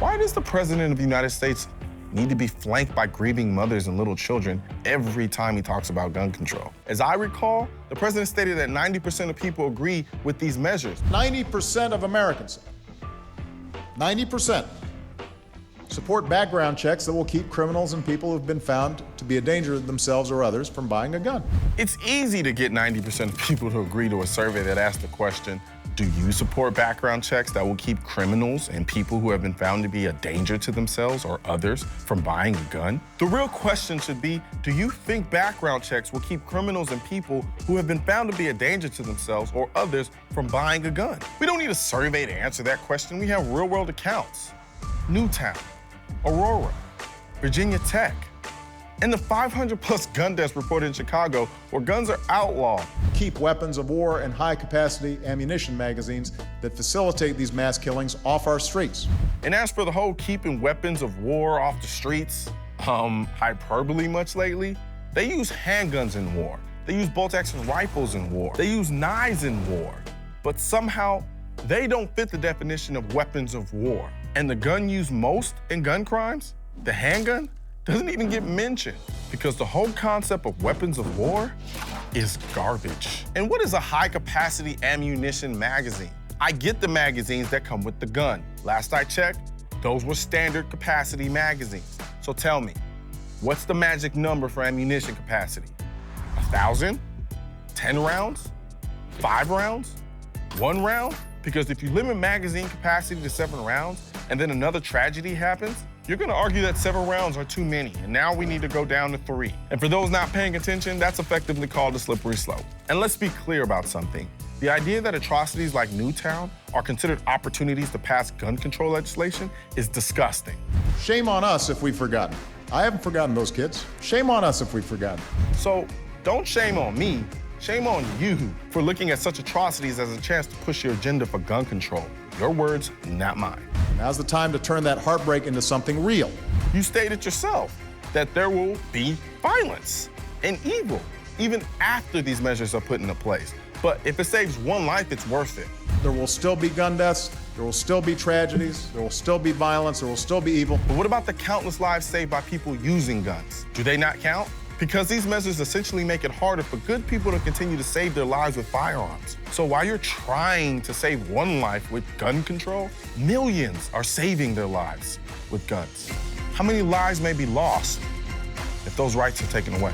Why does the President of the United States need to be flanked by grieving mothers and little children every time he talks about gun control? As I recall, the president stated that 90% of people agree with these measures. 90% of Americans, 90%, support background checks that will keep criminals and people who have been found to be a danger to themselves or others from buying a gun. It's easy to get 90% of people to agree to a survey that asks the question, do you support background checks that will keep criminals and people who have been found to be a danger to themselves or others from buying a gun? The real question should be, do you think background checks will keep criminals and people who have been found to be a danger to themselves or others from buying a gun? We don't need a survey to answer that question. We have real-world accounts. Newtown, Aurora, Virginia Tech, and the 500-plus gun deaths reported in Chicago where guns are outlawed. Keep weapons of war and high-capacity ammunition magazines that facilitate these mass killings off our streets. And as for the whole keeping weapons of war off the streets, hyperbole much lately, they use handguns in war. They use bolt-action rifles in war. They use knives in war. But somehow, they don't fit the definition of weapons of war. And the gun used most in gun crimes, the handgun, doesn't even get mentioned because the whole concept of weapons of war is garbage. And what is a high-capacity ammunition magazine? I get the magazines that come with the gun. Last I checked, those were standard capacity magazines. So tell me, what's the magic number for ammunition capacity? 1,000? 10 rounds? 5 rounds? 1 round? Because if you limit magazine capacity to 7 rounds and then another tragedy happens, you're gonna argue that 7 rounds are too many, and now we need to go down to 3. And for those not paying attention, that's effectively called a slippery slope. And let's be clear about something. The idea that atrocities like Newtown are considered opportunities to pass gun control legislation is disgusting. Shame on us if we've forgotten. I haven't forgotten those kids. Shame on us if we've forgotten. So don't shame on me. Shame on you for looking at such atrocities as a chance to push your agenda for gun control. Your words, not mine. Now's the time to turn that heartbreak into something real. You stated yourself that there will be violence and evil even after these measures are put into place. But if it saves one life, it's worth it. There will still be gun deaths, there will still be tragedies, there will still be violence, there will still be evil. But what about the countless lives saved by people using guns? Do they not count? Because these measures essentially make it harder for good people to continue to save their lives with firearms. So while you're trying to save one life with gun control, millions are saving their lives with guns. How many lives may be lost if those rights are taken away?